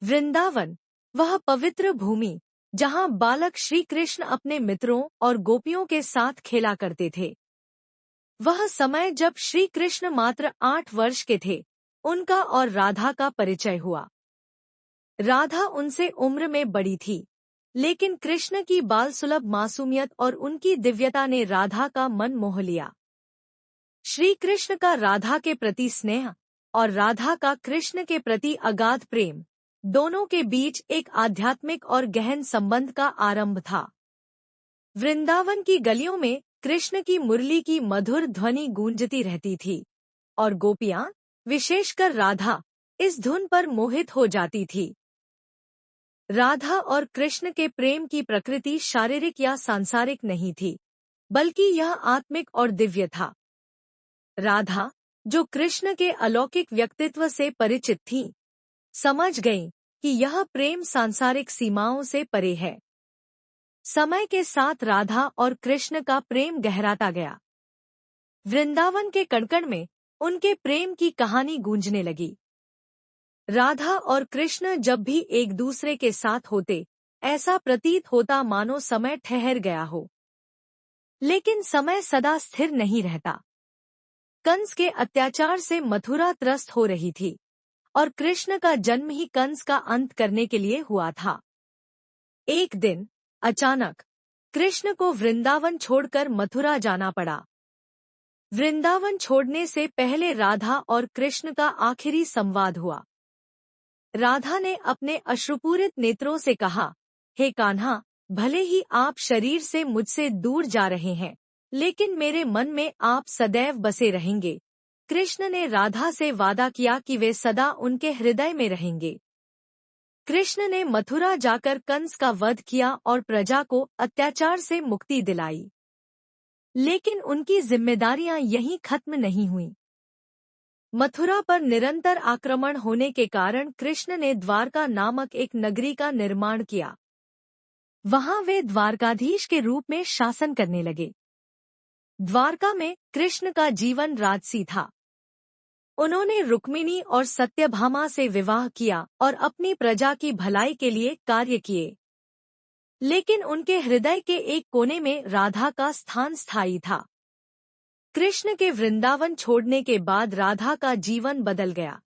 वृंदावन, वह पवित्र भूमि जहाँ बालक श्री कृष्ण अपने मित्रों और गोपियों के साथ खेला करते थे। वह समय जब श्री कृष्ण मात्र 8 वर्ष के थे, उनका और राधा का परिचय हुआ। राधा उनसे उम्र में बड़ी थी, लेकिन कृष्ण की बाल सुलभ मासूमियत और उनकी दिव्यता ने राधा का मन मोह लिया। श्री कृष्ण का राधा के प्रति स्नेह और राधा का कृष्ण के प्रति अगाध प्रेम, दोनों के बीच एक आध्यात्मिक और गहन संबंध का आरंभ था। वृंदावन की गलियों में कृष्ण की मुरली की मधुर ध्वनि गूंजती रहती थी और गोपियां, विशेषकर राधा, इस धुन पर मोहित हो जाती थी। राधा और कृष्ण के प्रेम की प्रकृति शारीरिक या सांसारिक नहीं थी, बल्कि यह आत्मिक और दिव्य था। राधा, जो कृष्ण के अलौकिक व्यक्तित्व से परिचित थी, समझ गई कि यह प्रेम सांसारिक सीमाओं से परे है। समय के साथ राधा और कृष्ण का प्रेम गहराता गया। वृंदावन के कण-कण में उनके प्रेम की कहानी गूंजने लगी। राधा और कृष्ण जब भी एक दूसरे के साथ होते, ऐसा प्रतीत होता मानो समय ठहर गया हो। लेकिन समय सदा स्थिर नहीं रहता। कंस के अत्याचार से मथुरा त्रस्त हो रही थी और कृष्ण का जन्म ही कंस का अंत करने के लिए हुआ था। एक दिन अचानक कृष्ण को वृंदावन छोड़कर मथुरा जाना पड़ा। वृंदावन छोड़ने से पहले राधा और कृष्ण का आखिरी संवाद हुआ। राधा ने अपने अश्रुपूरित नेत्रों से कहा, हे कान्हा, भले ही आप शरीर से मुझसे दूर जा रहे हैं, लेकिन मेरे मन में आप सदैव बसे रहेंगे। कृष्ण ने राधा से वादा किया कि वे सदा उनके हृदय में रहेंगे। कृष्ण ने मथुरा जाकर कंस का वध किया और प्रजा को अत्याचार से मुक्ति दिलाई। लेकिन उनकी जिम्मेदारियां यहीं खत्म नहीं हुईं। मथुरा पर निरंतर आक्रमण होने के कारण कृष्ण ने द्वारका नामक एक नगरी का निर्माण किया। वहां वे द्वारकाधीश के रूप में शासन करने लगे। द्वारका में कृष्ण का जीवन राजसी था। उन्होंने रुक्मिणी और सत्यभामा से विवाह किया और अपनी प्रजा की भलाई के लिए कार्य किए। लेकिन उनके हृदय के एक कोने में राधा का स्थान स्थायी था। कृष्ण के वृंदावन छोड़ने के बाद राधा का जीवन बदल गया।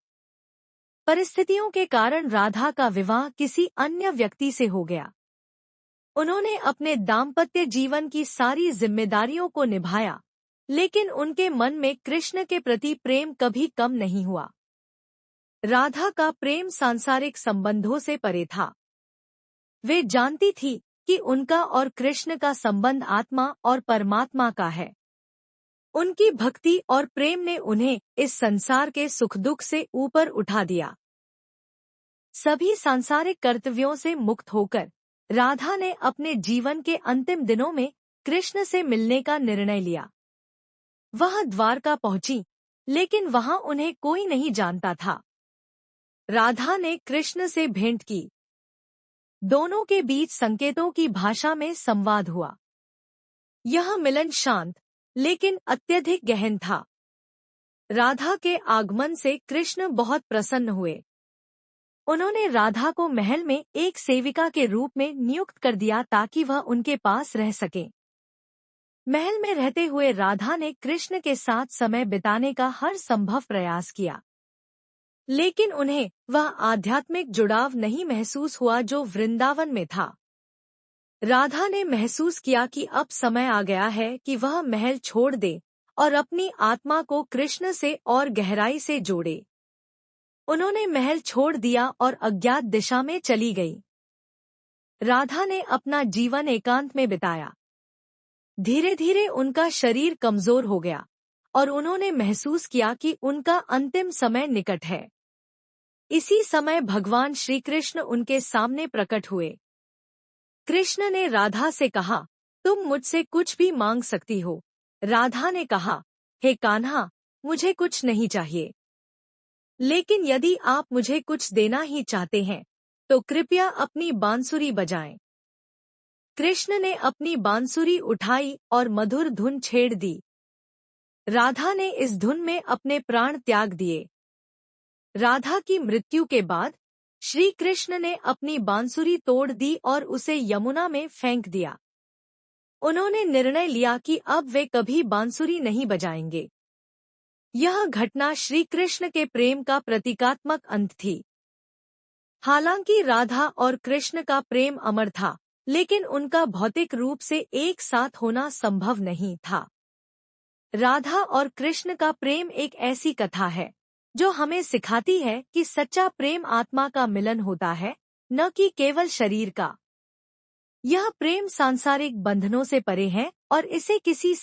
परिस्थितियों के कारण राधा का विवाह किसी अन्य व्यक्ति से हो गया। उन्होंने अपने दाम्पत्य जीवन की सारी जिम्मेदारियों को निभाया, लेकिन उनके मन में कृष्ण के प्रति प्रेम कभी कम नहीं हुआ। राधा का प्रेम सांसारिक संबंधों से परे था। वे जानती थी कि उनका और कृष्ण का संबंध आत्मा और परमात्मा का है। उनकी भक्ति और प्रेम ने उन्हें इस संसार के सुख दुख से ऊपर उठा दिया। सभी सांसारिक कर्तव्यों से मुक्त होकर राधा ने अपने जीवन के अंतिम दिनों में कृष्ण से मिलने का निर्णय लिया। वह द्वारका पहुंची, लेकिन वहां उन्हें कोई नहीं जानता था। राधा ने कृष्ण से भेंट की। दोनों के बीच संकेतों की भाषा में संवाद हुआ। यह मिलन शांत लेकिन अत्यधिक गहन था। राधा के आगमन से कृष्ण बहुत प्रसन्न हुए। उन्होंने राधा को महल में एक सेविका के रूप में नियुक्त कर दिया ताकि वह उनके पास रह सके। महल में रहते हुए राधा ने कृष्ण के साथ समय बिताने का हर संभव प्रयास किया, लेकिन उन्हें वह आध्यात्मिक जुड़ाव नहीं महसूस हुआ जो वृंदावन में था। राधा ने महसूस किया कि अब समय आ गया है कि वह महल छोड़ दे और अपनी आत्मा को कृष्ण से और गहराई से जोड़े। उन्होंने महल छोड़ दिया और अज्ञात दिशा में चली गई। राधा ने अपना जीवन एकांत में बिताया। धीरे धीरे उनका शरीर कमजोर हो गया और उन्होंने महसूस किया कि उनका अंतिम समय निकट है। इसी समय भगवान श्री कृष्ण उनके सामने प्रकट हुए। कृष्ण ने राधा से कहा, तुम मुझसे कुछ भी मांग सकती हो। राधा ने कहा, हे कान्हा, मुझे कुछ नहीं चाहिए, लेकिन यदि आप मुझे कुछ देना ही चाहते हैं तो कृपया अपनी बांसुरी बजाएं। कृष्ण ने अपनी बांसुरी उठाई और मधुर धुन छेड़ दी। राधा ने इस धुन में अपने प्राण त्याग दिए। राधा की मृत्यु के बाद श्री कृष्ण ने अपनी बांसुरी तोड़ दी और उसे यमुना में फेंक दिया। उन्होंने निर्णय लिया कि अब वे कभी बांसुरी नहीं बजाएंगे। यह घटना श्री कृष्ण के प्रेम का प्रतीकात्मक अंत थी। हालांकि राधा और कृष्ण का प्रेम अमर था, लेकिन उनका भौतिक रूप से एक साथ होना संभव नहीं था। राधा और कृष्ण का प्रेम एक ऐसी कथा है जो हमें सिखाती है कि सच्चा प्रेम आत्मा का मिलन होता है, न कि केवल शरीर का। यह प्रेम सांसारिक बंधनों से परे है और इसे किसी